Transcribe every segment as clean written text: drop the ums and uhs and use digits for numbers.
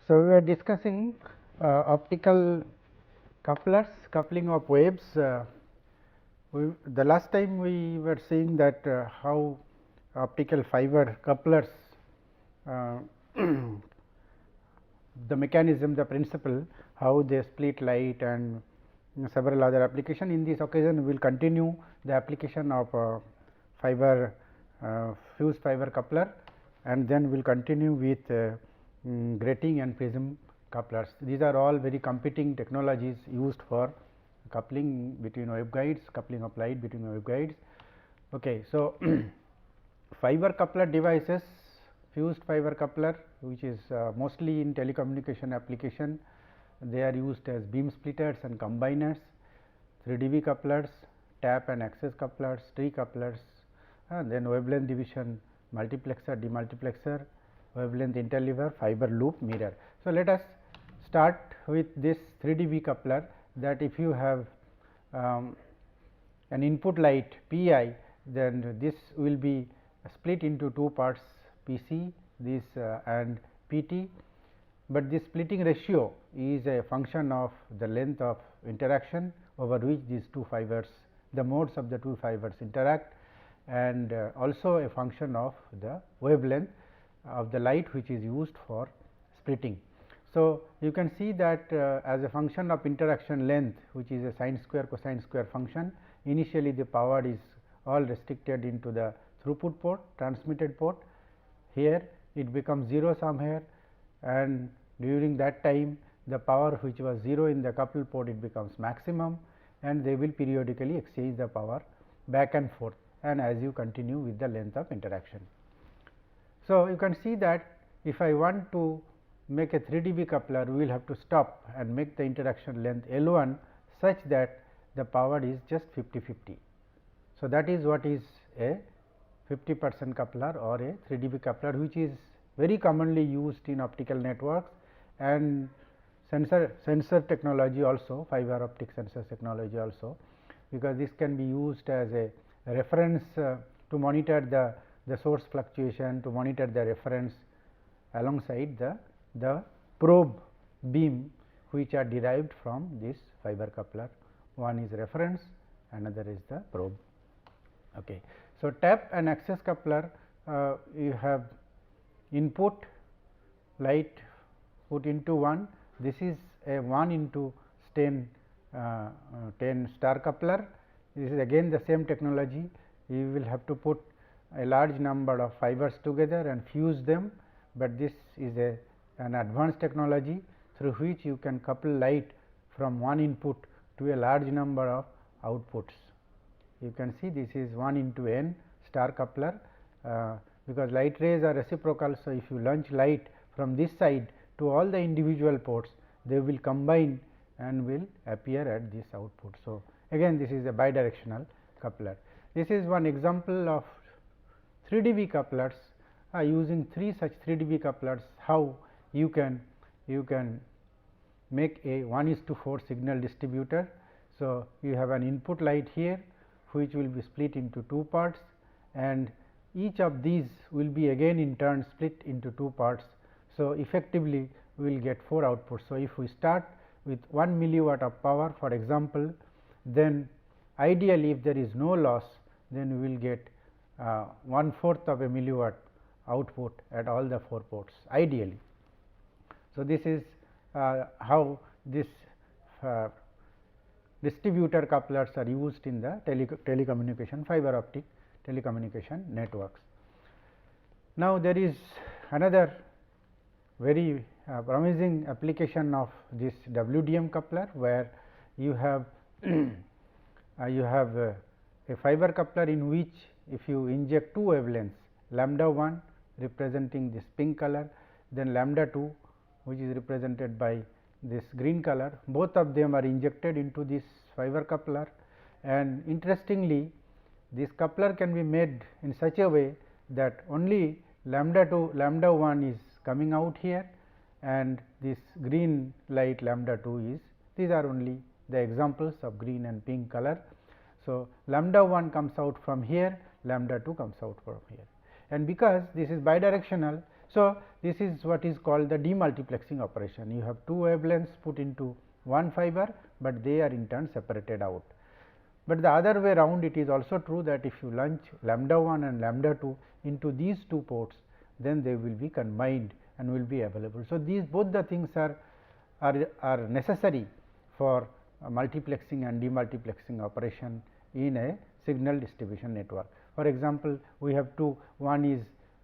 So, we are discussing optical couplers, coupling of waves. The last time we were seeing that how optical fiber couplers, the mechanism, the principle, how they split light and several other application. In this occasion, we will continue the application of fiber fused fiber coupler, and then we will continue with grating and prism couplers. These are all very competing technologies used for coupling between waveguides, coupling of light between waveguides. Okay, so, fiber coupler devices, fused fiber coupler, which is mostly in telecommunication application. They are used as beam splitters and combiners, 3dB couplers, tap and access couplers, tree couplers, then wavelength division multiplexer, demultiplexer, wavelength interleaver, fiber loop, mirror. So, let us start with this 3dB coupler, that if you have an input light Pi, then this will be split into two parts Pc this and Pt, but this splitting ratio is a function of the length of interaction over which these two fibers, the modes of the two fibers interact, and also a function of the wavelength of the light which is used for splitting. So, you can see that as a function of interaction length, which is a sine square cosine square function, initially the power is all restricted into the throughput port, transmitted port. Here it becomes 0 somewhere, and during that time the power which was 0 in the coupled port, it becomes maximum, and they will periodically exchange the power back and forth, and as you continue with the length of interaction. So, you can see that if I want to make a 3dB coupler, we will have to stop and make the interaction length L1 such that the power is just 50-50. So, that is what is a 50% coupler or a 3dB coupler, which is very commonly used in optical networks and sensor technology also, fiber optic sensor technology also, because this can be used as a reference to monitor the source fluctuation, to monitor the reference alongside the probe beam which are derived from this fiber coupler. One is reference, another is the probe. Okay. So, tap and access coupler, you have input light put into one. This is a 1 into 10 star coupler. This is again the same technology. You will have to put a large number of fibers together and fuse them, but this is an advanced technology through which you can couple light from one input to a large number of outputs. You can see this is 1 into n star coupler, because light rays are reciprocal. So, if you launch light from this side to all the individual ports, they will combine and will appear at this output. So, again this is a bidirectional coupler. This is one example of 3dB couplers, using 3 such 3dB couplers, how you can make a 1:4 signal distributor. So, you have an input light here which will be split into two parts, and each of these will be again in turn split into two parts. So, effectively we will get 4 outputs. So, if we start with 1 milliwatt of power, for example, then ideally if there is no loss, then we will get 1/4 of a milliwatt output at all the 4 ports ideally. So, this is how this distributor couplers are used in the telecommunication, fiber optic telecommunication networks. Now, there is another very promising application of this WDM coupler, where you have a fiber coupler in which if you inject two wavelengths, lambda 1 representing this pink color, then lambda 2 which is represented by this green color, both of them are injected into this fiber coupler, and interestingly this coupler can be made in such a way that only lambda 1 is coming out here, and this green light lambda 2 is, these are only the examples of green and pink color. So, lambda 1 comes out from here, lambda 2 comes out from here, and because this is bidirectional. So, this is what is called the demultiplexing operation. You have two wavelengths put into one fiber, but they are in turn separated out. But the other way around, it is also true that if you launch lambda 1 and lambda 2 into these two ports, then they will be combined and will be available. So, these both the things are necessary for multiplexing and demultiplexing operation in a signal distribution network. For example, we have two, one is,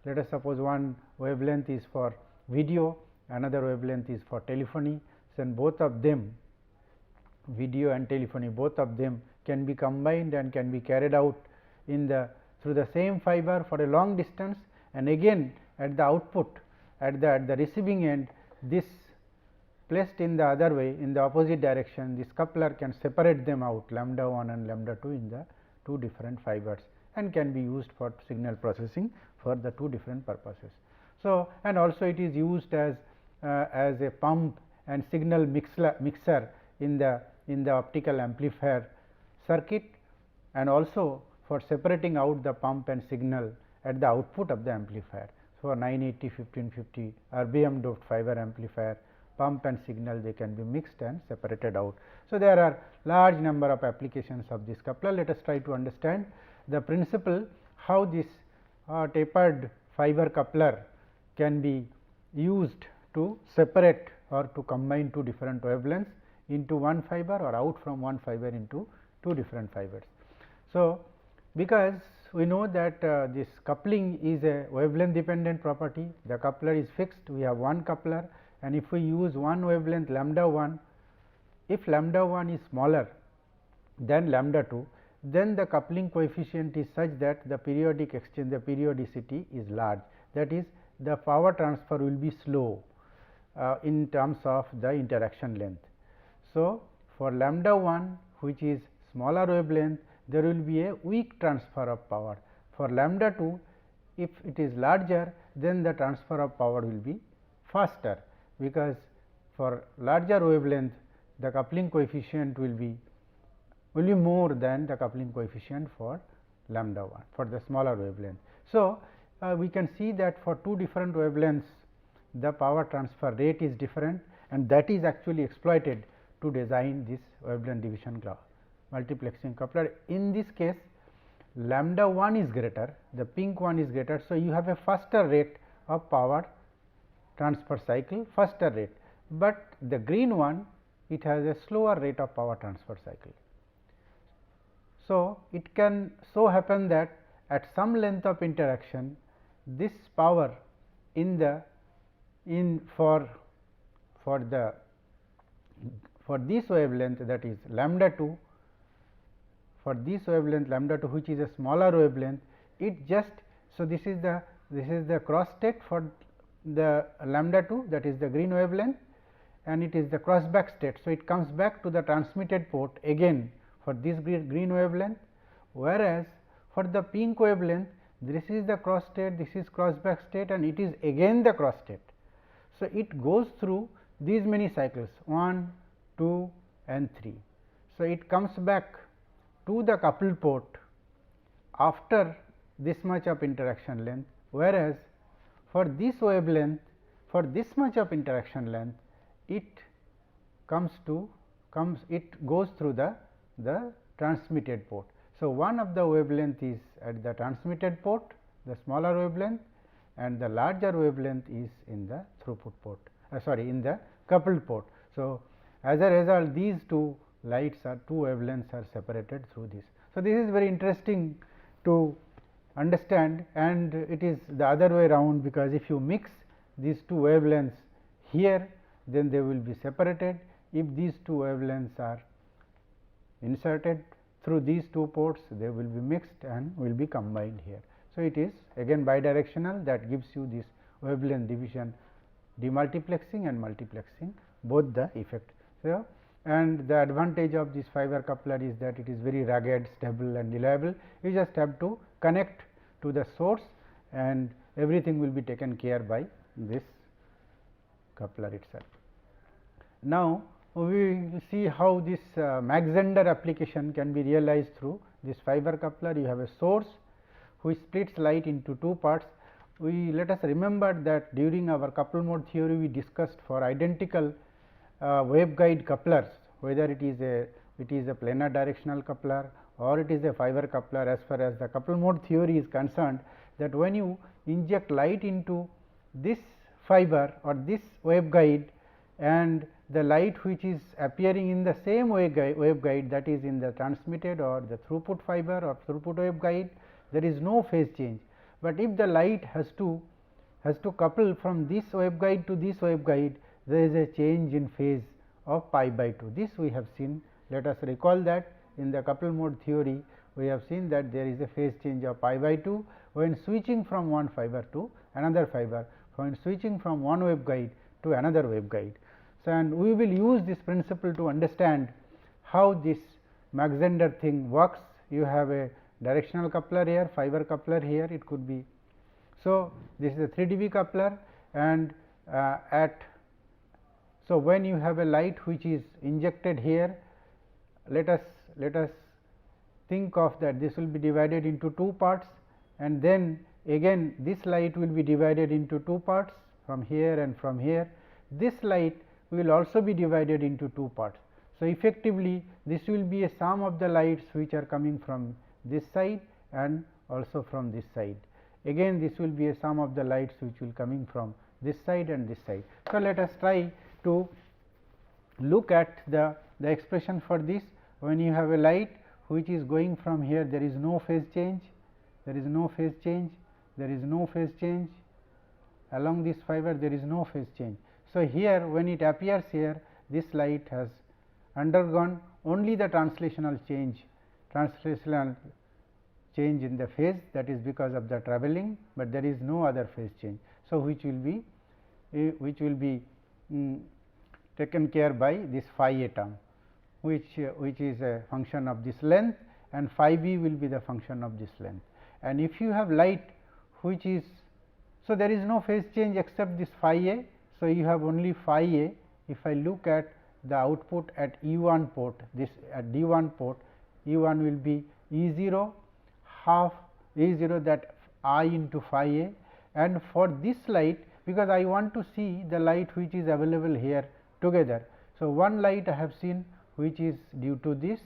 let us suppose one wavelength is for video, another wavelength is for telephony. So, both of them, video and telephony, both of them can be combined and can be carried out in the through the same fiber for a long distance, and again at the output at the receiving end, this placed in the other way in the opposite direction, this coupler can separate them out lambda 1 and lambda 2 in the two different fibers, and can be used for signal processing for the two different purposes. So, and also it is used as a pump and signal mixer in the optical amplifier circuit, and also for separating out the pump and signal at the output of the amplifier. So, 980 1550 erbium doped fiber amplifier, pump and signal, they can be mixed and separated out. So, there are large number of applications of this coupler. Let us try to understand the principle how this tapered fiber coupler can be used to separate or to combine two different wavelengths into one fiber or out from one fiber into two different fibers. So, because we know that this coupling is a wavelength dependent property, the coupler is fixed, we have one coupler, and if we use one wavelength lambda 1, if lambda 1 is smaller than lambda 2, then the coupling coefficient is such that the periodic exchange, the periodicity is large, that is the power transfer will be slow in terms of the interaction length. So, for lambda 1 which is smaller wavelength, there will be a weak transfer of power. For lambda 2, if it is larger, then the transfer of power will be faster, because for larger wavelength the coupling coefficient will be more than the coupling coefficient for lambda 1 for the smaller wavelength. So, we can see that for two different wavelengths the power transfer rate is different, and that is actually exploited to design this wavelength division multiplexing coupler. In this case, lambda 1 is greater, the pink one is greater. So, you have a faster rate of power transfer cycle, faster rate, but the green one, it has a slower rate of power transfer cycle. So, it can so happen that at some length of interaction, this power for this wavelength, that is lambda 2, for this wavelength lambda 2 which is a smaller wavelength, it just, so this is the cross state for the lambda 2, that is the green wavelength, and it is the cross back state. So, it comes back to the transmitted port again for this green wavelength, whereas for the pink wavelength, this is the cross state, this is cross back state, and it is again the cross state. So, it goes through these many cycles 1, 2 and 3. So, it comes back to the coupled port after this much of interaction length, whereas for this wavelength, for this much of interaction length, it goes through the transmitted port. So, one of the wavelength is at the transmitted port, the smaller wavelength, and the larger wavelength is in the throughput port, in the coupled port. So, as a result, these two wavelengths are separated through this. So, this is very interesting to understand, and it is the other way around, because if you mix these two wavelengths here, then they will be separated. If these two wavelengths are inserted through these two ports, they will be mixed and will be combined here. So, it is again bidirectional, that gives you this wavelength division demultiplexing and multiplexing, both the effect. So, and the advantage of this fiber coupler is that it is very rugged, stable and reliable. You just have to connect to the source and everything will be taken care by this coupler itself. Now, we will see how this Mach-Zehnder application can be realized through this fiber coupler. You have a source which splits light into two parts. let us remember that during our couple mode theory we discussed for identical waveguide couplers, whether it is a planar directional coupler or it is a fiber coupler. As far as the couple mode theory is concerned, that when you inject light into this fiber or this waveguide, and the light which is appearing in the same waveguide, that is in the transmitted or the throughput fiber or throughput waveguide, there is no phase change. But if the light has to couple from this waveguide to this waveguide, there is a change in phase of pi by 2. This we have seen. Let us recall that in the couple mode theory we have seen that there is a phase change of pi by 2 when switching from one fiber to another fiber, when switching from one waveguide to another waveguide. So, and we will use this principle to understand how this Mach Zehnder thing works. You have a directional coupler here, fiber coupler here, it could be. So, this is a 3 dB coupler, and so when you have a light which is injected here, let us think of that this will be divided into two parts, and then again this light will be divided into two parts from here and from here. This light will also be divided into two parts. So, effectively this will be a sum of the lights which are coming from this side and also from this side. Again this will be a sum of the lights which will coming from this side and this side. So, let us try to look at the expression for this. When you have a light which is going from here, there is no phase change, there is no phase change, there is no phase change along this fiber, there is no phase change. So, here when it appears here, this light has undergone only the translational change in the phase, that is because of the travelling, but there is no other phase change. So, which will be taken care by this phi a term, which is a function of this length, and phi b will be the function of this length. And if you have light which is, so there is no phase change except this phi a. So, you have only phi a. If I look at the output at E1 port, this at D1 port, E1 will be E0 half E0, that I into phi a, and for this light, because I want to see the light which is available here together. So, one light I have seen which is due to this,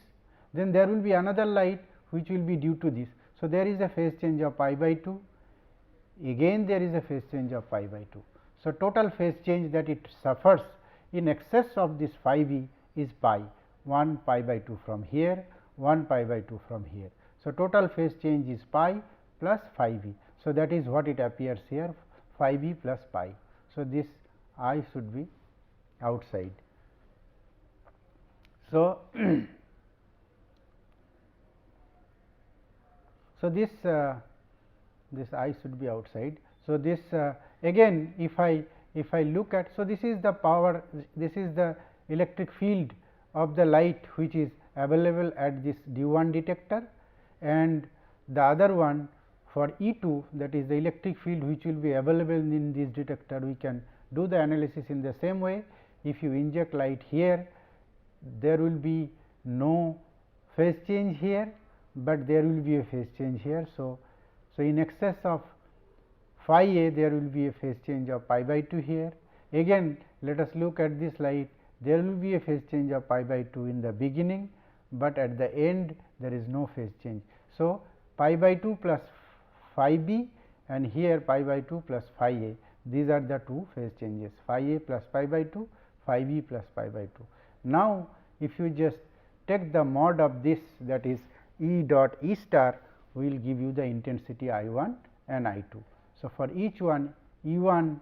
then there will be another light which will be due to this. So, there is a phase change of pi by 2, again there is a phase change of pi by 2. So, total phase change that it suffers in excess of this phi b is pi, 1 pi by 2 from here, 1 pi by 2 from here. So, total phase change is pi plus phi b. So, that is what it appears here, phi b plus pi. So, this I should be outside. So, so this I should be outside. So, this again if I look at, so this is the power, this is the electric field of the light which is available at this D1 detector, and the other one for E2, that is the electric field which will be available in this detector. We can do the analysis in the same way. If you inject light here, there will be no phase change here, but there will be a phase change here. So, in excess of phi a, there will be a phase change of pi by 2 here. Again let us look at this light, there will be a phase change of pi by 2 in the beginning, but at the end there is no phase change. So, pi by 2 plus phi b, and here pi by 2 plus phi a, these are the two phase changes, phi a plus pi by 2, phi b plus pi by 2. Now, if you just take the mod of this, that is E dot E star, will give you the intensity I 1 and I 2. So, for each one E 1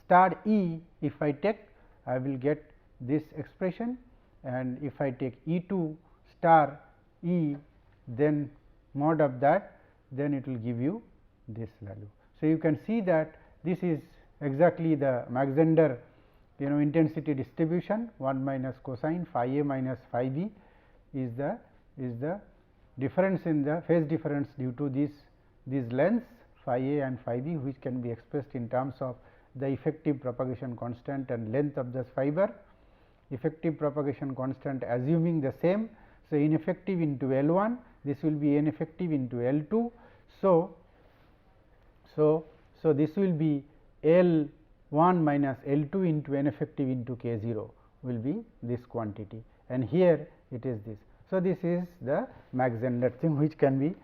star E, if I take, I will get this expression, and if I take E 2 star E, then mod of that, then it will give you this value. So, you can see that this is exactly the Mach Zehnder intensity distribution, 1 minus cosine phi a minus phi b is the difference in the phase difference due to these lengths phi a and phi b, which can be expressed in terms of the effective propagation constant and length of the fiber. Effective propagation constant assuming the same. So, ineffective into L 1, this will be ineffective into L 2. So, So, this will be L 1 minus L 2 into N effective into K 0 will be this quantity, and here it is this. So, this is the Mach Zehnder thing, which can be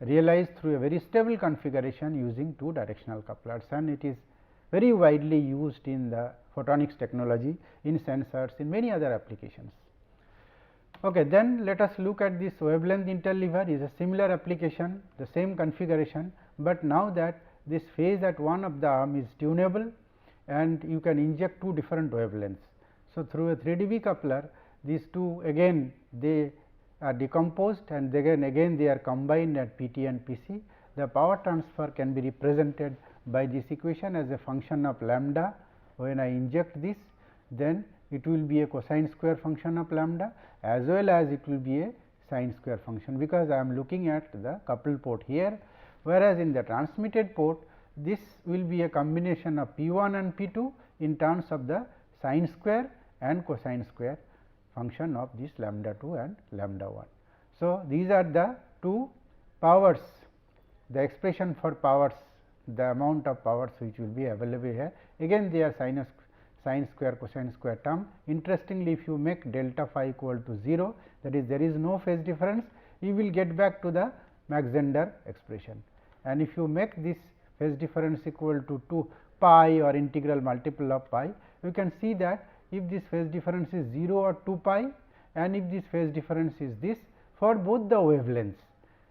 realized through a very stable configuration using two directional couplers, and it is very widely used in the photonics technology, in sensors, in many other applications. Okay, then let us look at this wavelength interleaver. Is a similar application, the same configuration, but now that this phase at one of the arm is tunable and you can inject two different wavelengths. So, through a 3 dB coupler, these two again they are decomposed and again they are combined at PT and PC. The power transfer can be represented by this equation as a function of lambda. When I inject this, then it will be a cosine square function of lambda, as well as it will be a sine square function, because I am looking at the coupled port here, whereas in the transmitted port this will be a combination of P 1 and P 2 in terms of the sine square and cosine square function of this lambda 2 and lambda 1. So, these are the two powers, the expression for powers, the amount of powers which will be available here. Again they are sine square cosine square term. Interestingly, if you make delta phi equal to 0, that is there is no phase difference, you will get back to the Mach Zehnder expression, and if you make this phase difference equal to 2 pi or integral multiple of pi, you can see that if this phase difference is 0 or 2 pi, and if this phase difference is this for both the wavelengths,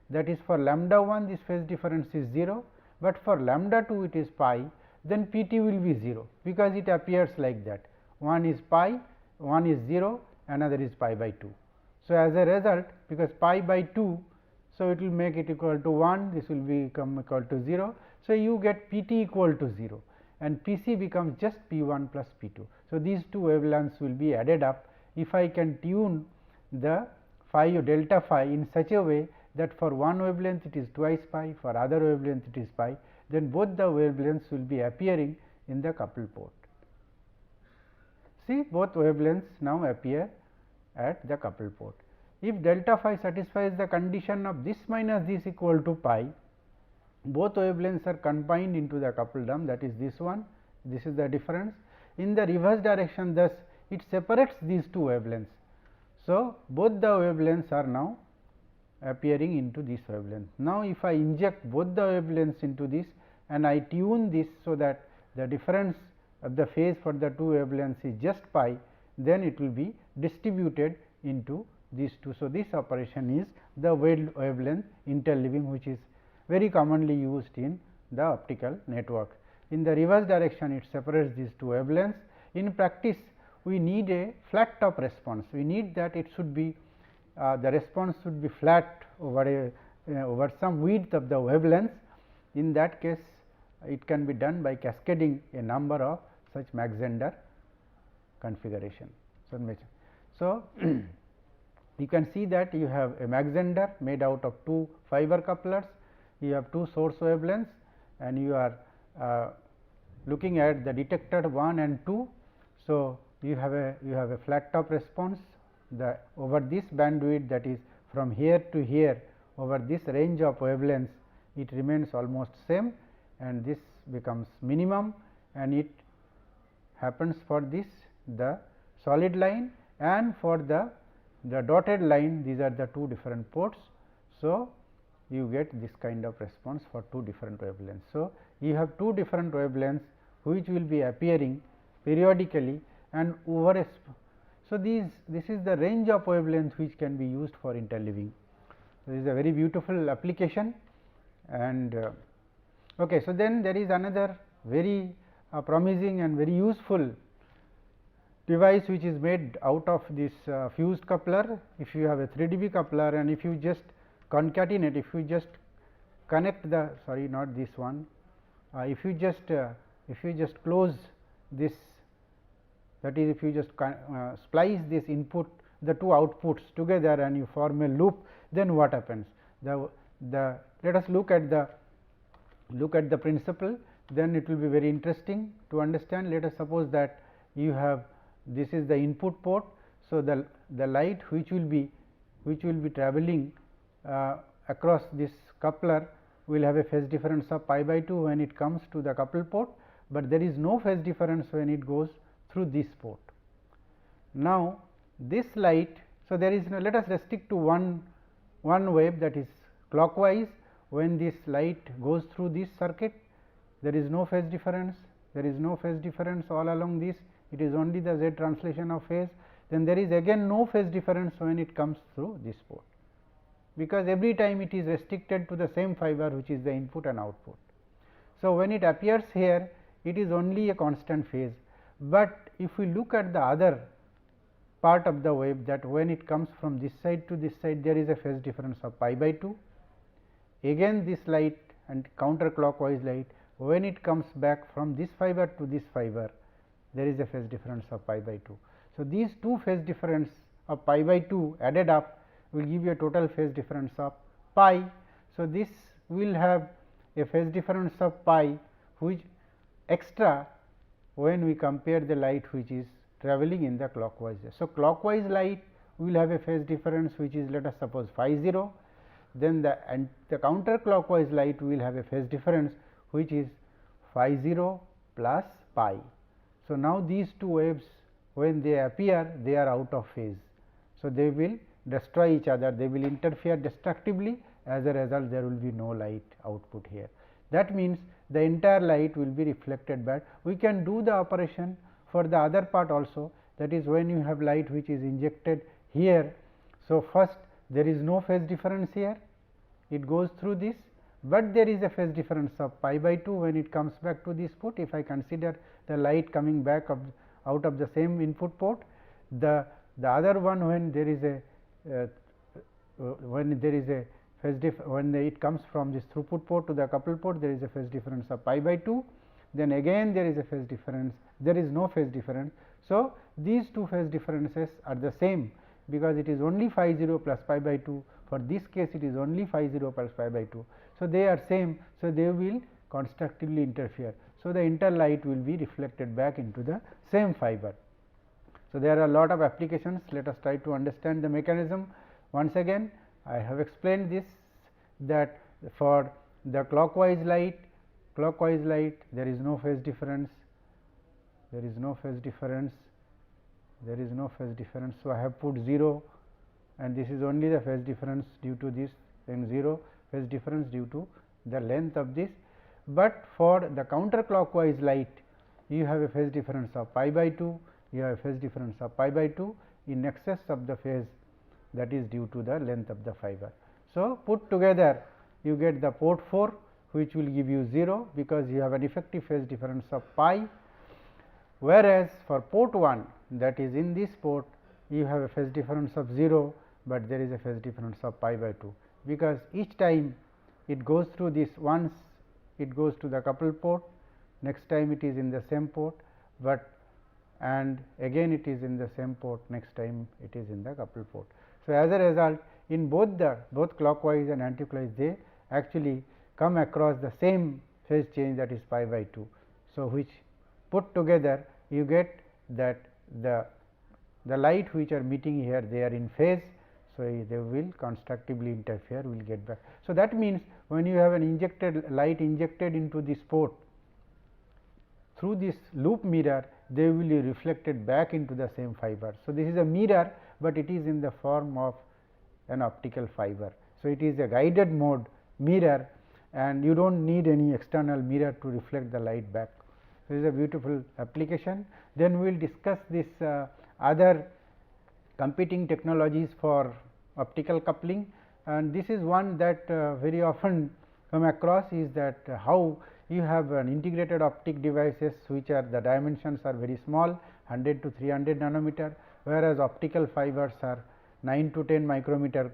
that is for lambda 1 this phase difference is 0, but for lambda 2 it is pi, then P t will be 0, because it appears like that, one is pi, one is 0, another is pi by 2. So, as a result, because pi by 2, so it will make it equal to 1, this will become equal to 0. So, you get P t equal to 0 and P c becomes just P 1 plus P 2. So, these two wavelengths will be added up. If I can tune the phi or delta phi in such a way that for one wavelength it is twice pi, for other wavelength it is pi, then both the wavelengths will be appearing in the coupled port. See, both wavelengths now appear at the coupled port. If delta phi satisfies the condition of this minus this equal to pi, both wavelengths are combined into the coupled arm, that is this one, this is the difference. In the reverse direction, thus it separates these two wavelengths. So, both the wavelengths are now appearing into this wavelength. Now, if I inject both the wavelengths into this and I tune this, so that the difference of the phase for the two wavelengths is just pi, then it will be distributed into these two. So, this operation is the wavelength interleaving, which is very commonly used in the optical network. In the reverse direction, it separates these two wavelengths. In practice, we need a flat top response. We need that it should be the response should be flat over over some width of the wavelengths. In that case, it can be done by cascading a number of such Mach Zehnder configuration. So, you can see that you have a Mach Zehnder made out of two fiber couplers, you have two source wavelengths, and you are looking at the detector 1 and 2. So, you have a flat top response over this bandwidth, that is from here to here, over this range of wavelengths, it remains almost same, and this becomes minimum, and it happens for this the solid line, and for the dotted line, these are the two different ports. So, you get this kind of response for two different wavelengths. So, you have two different wavelengths which will be appearing periodically and over a. So, this is the range of wavelengths which can be used for interleaving. This is a very beautiful application, and okay. So, then there is another very promising and very useful device which is made out of this fused coupler. If you have a 3 dB coupler, and if you just concatenate, if you just connect the not this one, if you just close this, that is if you just splice this input, the two outputs together, and you form a loop, then what happens? Let us look at the principle, then it will be very interesting to understand. Let us suppose that you have, this is the input port. So, the light which will be traveling across this coupler will have a phase difference of pi by 2 when it comes to the coupled port, but there is no phase difference when it goes through this port. Now, this light, so there is let us restrict to one wave, that is clockwise. When this light goes through this circuit, there is no phase difference, there is no phase difference all along this, it is only the z translation of phase. Then there is again no phase difference when it comes through this port, because every time it is restricted to the same fiber which is the input and output. So, when it appears here, it is only a constant phase, but if we look at the other part of the wave, that when it comes from this side to this side, there is a phase difference of pi by 2. Again this light and counterclockwise light, when it comes back from this fiber to this fiber, there is a phase difference of pi by 2. So, these two phase difference of pi by 2 added up will give you a total phase difference of pi. So, this will have a phase difference of pi which extra when we compare the light which is travelling in the clockwise. So, clockwise light will have a phase difference which is, let us suppose, phi 0, then the counterclockwise light will have a phase difference which is phi 0 plus pi. So, now these two waves, when they appear, they are out of phase. So, they will destroy each other, they will interfere destructively, as a result there will be no light output here. That means, the entire light will be reflected back. We can do the operation for the other part also, that is when you have light which is injected here. So, first there is no phase difference here, it goes through this, but there is a phase difference of pi by 2 when it comes back to this port. If I consider the light coming back out of the same input port, the other one, when there is a when it comes from this throughput port to the coupled port, there is a phase difference of pi by 2, then again there is a phase difference, there is no phase difference. So, these two phase differences are the same, because it is only phi 0 plus pi by 2, for this case it is only phi 0 plus pi by 2. So, they are same. So, they will constructively interfere. So, the entire light will be reflected back into the same fiber. So, there are a lot of applications. Let us try to understand the mechanism. Once again, I have explained this, that for the clockwise light there is no phase difference, there is no phase difference, there is no phase difference. So, I have put 0, and this is only the phase difference due to this, then 0 phase difference due to the length of this. But for the counterclockwise light, you have a phase difference of pi by 2, you have a phase difference of pi by 2 in excess of the phase that is due to the length of the fiber. So, put together you get the port 4, which will give you 0, because you have an effective phase difference of pi, whereas for port 1, that is in this port, you have a phase difference of 0, but there is a phase difference of pi by 2, because each time it goes through this, once it goes to the coupled port, next time it is in the same port, but and again it is in the same port, next time it is in the coupled port. So, as a result, in both clockwise and anticlockwise, they actually come across the same phase change, that is pi by 2. So, which put together you get that the light which are meeting here, they are in phase. So, they will constructively interfere, will get back. So, that means, when you have an injected light injected into this port through this loop mirror, they will be reflected back into the same fiber. So, this is a mirror, but it is in the form of an optical fiber. So, it is a guided mode mirror, and you do not need any external mirror to reflect the light back. This is a beautiful application. Then we will discuss this other competing technologies for optical coupling, and this is one that very often come across, is that how you have an integrated optic devices which are the dimensions are very small, 100 to 300 nanometer, whereas optical fibers are 9 to 10 micrometer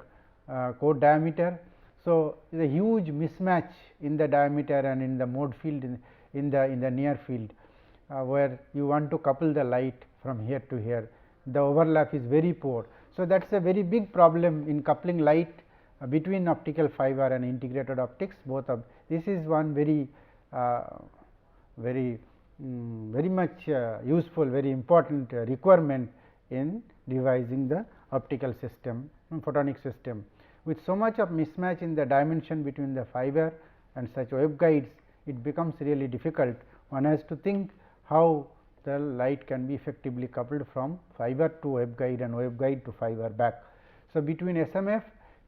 core diameter. So, there is a huge mismatch in the diameter and in the mode field in the near field, where you want to couple the light from here to here, the overlap is very poor. So, that is a very big problem in coupling light between optical fiber and integrated optics. Both of this is one very much useful, very important requirement in devising the optical system, photonic system. With so much of mismatch in the dimension between the fiber and such waveguides, it becomes really difficult. One has to think how the light can be effectively coupled from fiber to waveguide and waveguide to fiber back. So, between SMF,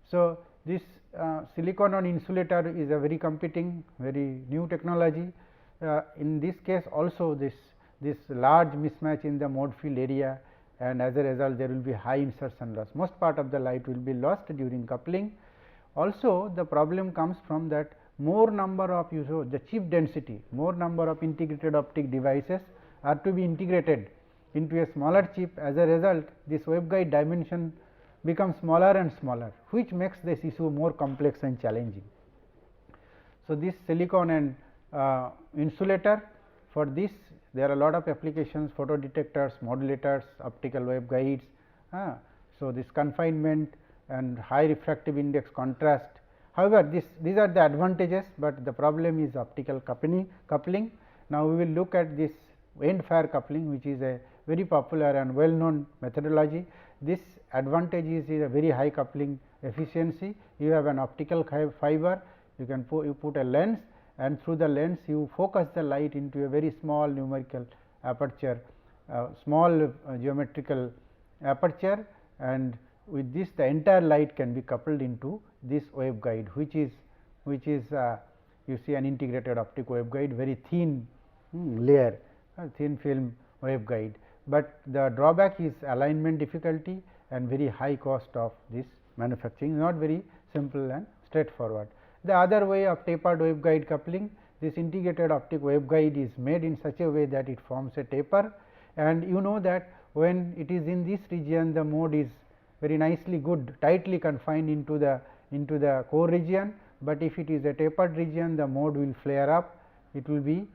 so this silicon on insulator is a very competing, very new technology. In this case also this large mismatch in the mode field area, and as a result there will be high insertion loss. Most part of the light will be lost during coupling. Also the problem comes from that more number of the chip density, more number of integrated optic devices are to be integrated into a smaller chip. As a result, this waveguide dimension becomes smaller and smaller, which makes this issue more complex and challenging. So, this silicon and insulator, for this there are a lot of applications, photo detectors, modulators, optical waveguides. So, this confinement and high refractive index contrast. However, these are the advantages, but the problem is optical coupling. Now, we will look at this end fire coupling, which is a very popular and well known methodology. This advantage is a very high coupling efficiency. You have an optical fiber, you can put a lens, and through the lens you focus the light into a very small numerical aperture, small geometrical aperture, and with this the entire light can be coupled into this waveguide, which is you see an integrated optic waveguide, very thin layer, thin film waveguide, but the drawback is alignment difficulty and very high cost of this manufacturing, not very simple and straightforward. The other way of tapered waveguide coupling, this integrated optic waveguide is made in such a way that it forms a taper, and you know that when it is in this region the mode is very nicely good tightly confined into the core region, but if it is a tapered region the mode will flare up, it will be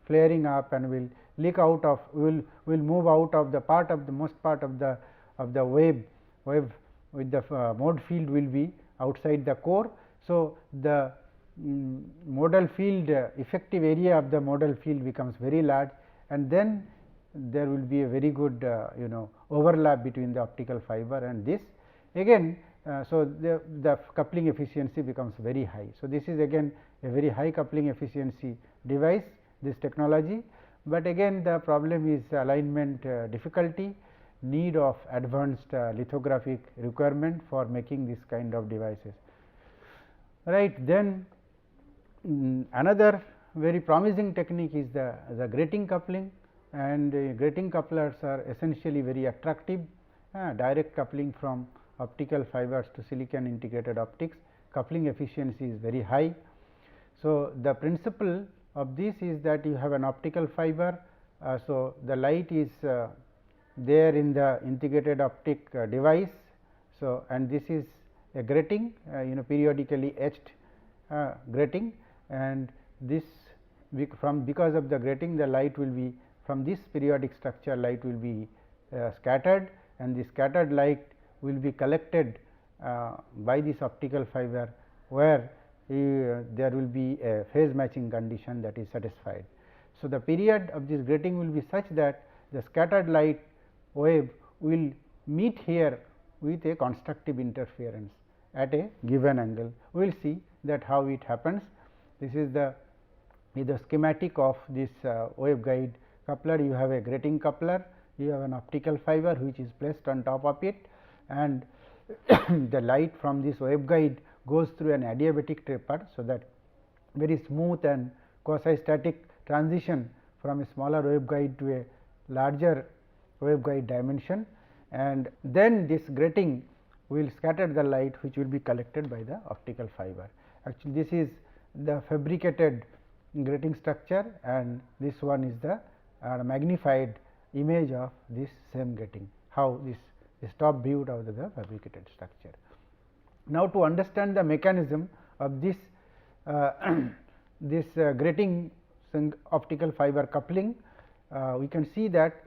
flaring up and will leak out of will move out of the part of the most part of the wave with the mode field will be outside the core. So, the modal field effective area of the modal field becomes very large, and then there will be a very good overlap between the optical fiber and this again. So, the coupling efficiency becomes very high. So, this is again a very high coupling efficiency device, this technology, but again the problem is alignment difficulty, need of advanced lithographic requirement for making this kind of devices. Right. Then another very promising technique is the grating coupling, and grating couplers are essentially very attractive, direct coupling from optical fibers to silicon integrated optics, coupling efficiency is very high. So, the principle of this is that you have an optical fiber. So, the light is there in the integrated optic device. So, and this is a grating, periodically etched grating, and this because of the grating the light will be from this periodic structure, light will be scattered, and the scattered light will be collected by this optical fiber, where there will be a phase matching condition that is satisfied. So, the period of this grating will be such that the scattered light wave will meet here with a constructive interference at a given angle. We will see that how it happens. This is the schematic of this waveguide coupler. You have a grating coupler, you have an optical fiber which is placed on top of it, and the light from this waveguide goes through an adiabatic taper. So, that very smooth and quasi static transition from a smaller waveguide to a larger waveguide dimension, and then this grating will scatter the light which will be collected by the optical fiber. Actually, this is the fabricated grating structure, and this one is the magnified image of this same grating, how this top view of the fabricated structure. Now, to understand the mechanism of this grating optical fiber coupling, we can see that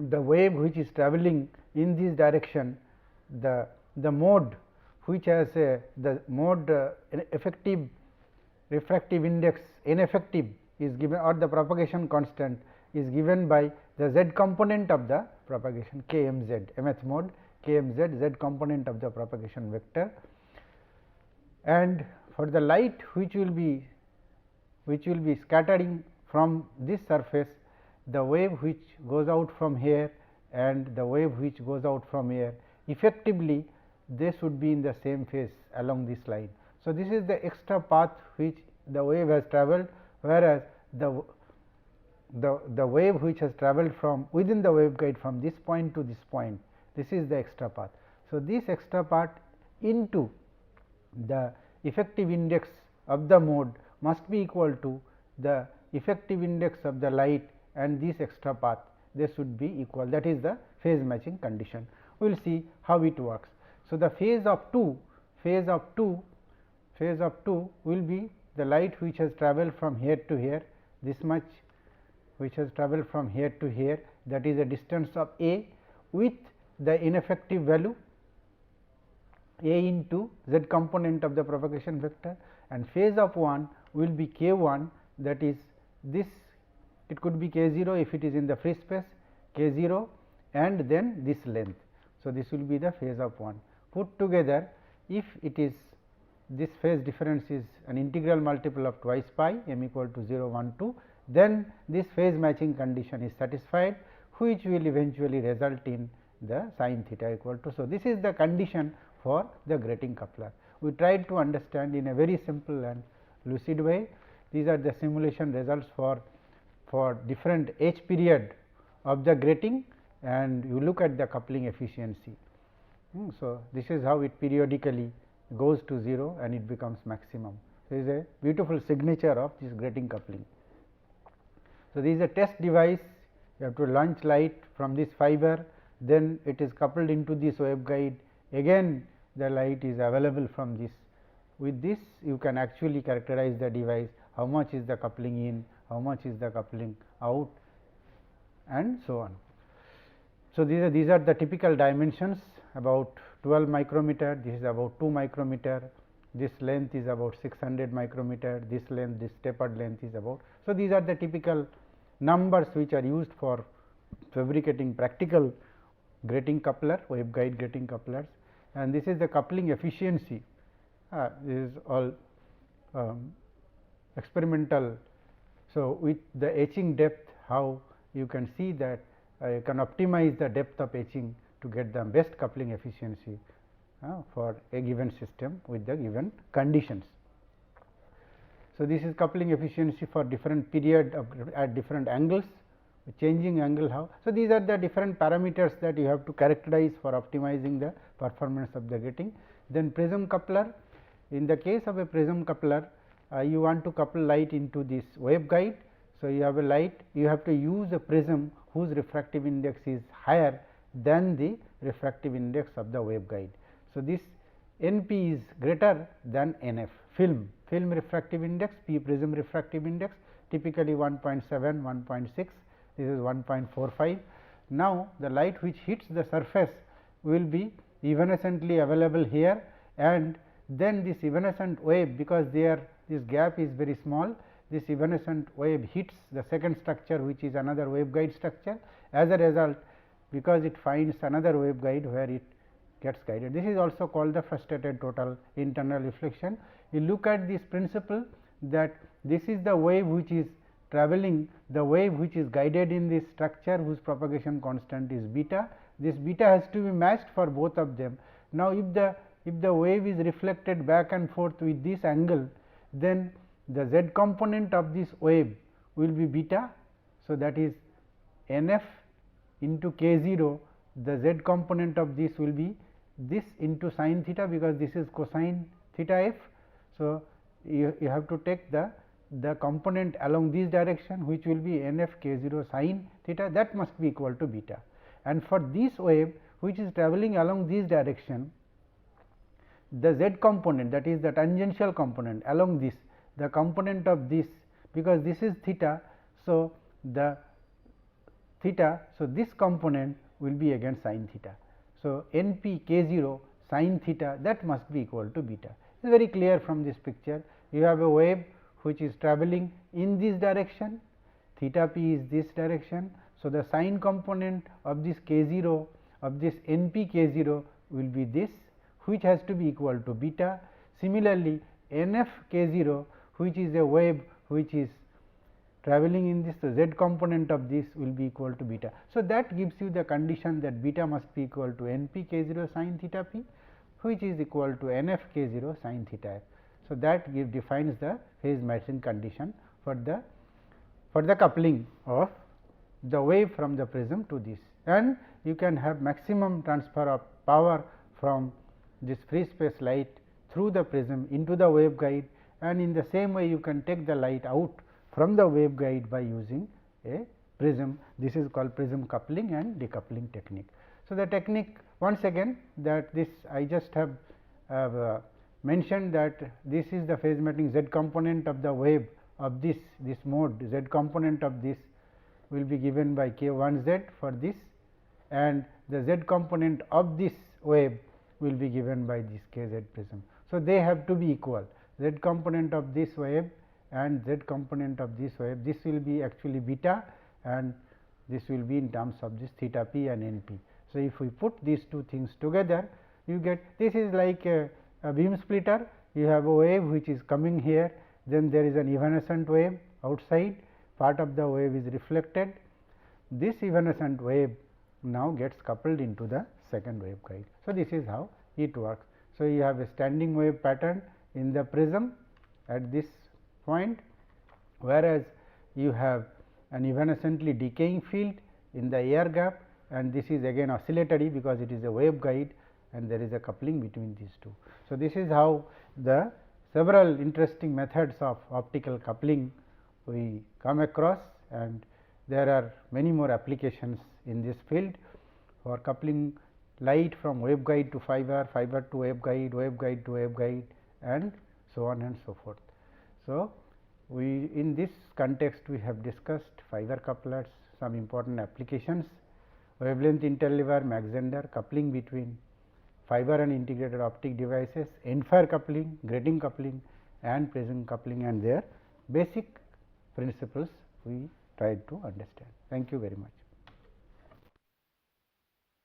the wave which is travelling in this direction, the mode which has the mode effective refractive index ineffective is given, or the propagation constant is given by the z component of the propagation kmz, mth mode kmz, z component of the propagation vector. And for the light which will be scattering from this surface, the wave which goes out from here and the wave which goes out from here, effectively they should be in the same phase along this line. So, this is the extra path which the wave has travelled, whereas the wave which has travelled from within the waveguide from this point to this point, this is the extra path. So, this extra path into the effective index of the mode must be equal to the effective index of the light and this extra path, they should be equal, that is the phase matching condition. We will see how it works. So, the phase of 2 will be the light which has travelled from here to here, this much which has travelled from here to here, that is a distance of a with the ineffective value a into z component of the propagation vector, and phase of 1 will be k 1, that is this, it could be k 0 if it is in the free space, k 0 and then this length. So, this will be the phase of 1. Put together, if it is this phase difference is an integral multiple of twice pi m equal to 0 1 2, then this phase matching condition is satisfied, which will eventually result in the sin theta equal to. So, this is the condition for the grating coupler. We tried to understand in a very simple and lucid way. These are the simulation results for different h period of the grating, and you look at the coupling efficiency. So, this is how it periodically goes to 0 and it becomes maximum. So, this is a beautiful signature of this grating coupling. So, this is a test device, you have to launch light from this fiber, then it is coupled into this waveguide, again the light is available from this. With this you can actually characterize the device, how much is the coupling in, how much is the coupling out, and so on. So, these are the typical dimensions, about 12 micrometer, this is about 2 micrometer, this length is about 600 micrometer, this length, this tapered length is about. So, these are the typical numbers which are used for fabricating practical grating coupler, waveguide grating couplers, and this is the coupling efficiency. This is all experimental. So, with the etching depth, how you can see that you can optimize the depth of etching to get the best coupling efficiency for a given system with the given conditions. So, this is coupling efficiency for different period of at different angles, changing angle how. So, these are the different parameters that you have to characterize for optimizing the performance of the grating. Then prism coupler, in the case of a prism coupler, you want to couple light into this waveguide. So, you have a light, you have to use a prism whose refractive index is higher than the refractive index of the waveguide. So, this NP is greater than NF, film refractive index, P prism refractive index, typically 1.7, 1.6, this is 1.45. Now, the light which hits the surface will be evanescently available here, and then this evanescent wave, because there this gap is very small, this evanescent wave hits the second structure, which is another waveguide structure. As a result, because it finds another waveguide where it gets guided. This is also called the frustrated total internal reflection. You look at this principle, that this is the wave which is travelling, the wave which is guided in this structure whose propagation constant is beta. This beta has to be matched for both of them. Now, if the wave is reflected back and forth with this angle, then the z component of this wave will be beta. So, that is NF into k 0, the z component of this will be this into sin theta, because this is cosine theta f. So, you have to take the component along this direction, which will be NF k 0 sin theta, that must be equal to beta. And for this wave which is travelling along this direction, the z component, that is the tangential component along this, the component of this, because this is theta. So, the theta, so this component will be again sin theta. So, NP k 0 sin theta, that must be equal to beta. It is very clear from this picture. You have a wave which is travelling in this direction, theta p is this direction. So, the sin component of this k 0 of this NP k 0 will be this, which has to be equal to beta. Similarly, NF K0, which is a wave which is travelling in this, the z component of this will be equal to beta. So, that gives you the condition that beta must be equal to NP K0 sin theta p, which is equal to NF K0 sin theta f. So, that defines the phase matching condition for the coupling of the wave from the prism to this, and you can have maximum transfer of power from this free space light through the prism into the waveguide, and in the same way you can take the light out from the waveguide by using a prism. This is called prism coupling and decoupling technique. So, the technique once again, that this I just have mentioned that this is the phase matching z component of the wave of this mode, z component of this will be given by k 1 z for this, and the z component of this wave will be given by this k z prism. So, they have to be equal, z component of this wave and z component of this wave, this will be actually beta and this will be in terms of this theta p and n p. So, if we put these two things together, you get this is like a beam splitter. You have a wave which is coming here, then there is an evanescent wave outside, part of the wave is reflected. This evanescent wave now gets coupled into the second waveguide. So, this is how it works. So, you have a standing wave pattern in the prism at this point, whereas you have an evanescently decaying field in the air gap, and this is again oscillatory because it is a waveguide and there is a coupling between these two. So, this is how the several interesting methods of optical coupling we come across, and there are many more applications in this field for coupling light from waveguide to fiber, fiber to waveguide, waveguide to waveguide, and so on and so forth. So, we in this context we have discussed fiber couplers, some important applications, wavelength interleaved Mach-Zehnder, coupling between fiber and integrated optic devices, end fire coupling, grating coupling and prism coupling, and their basic principles we tried to understand. Thank you very much.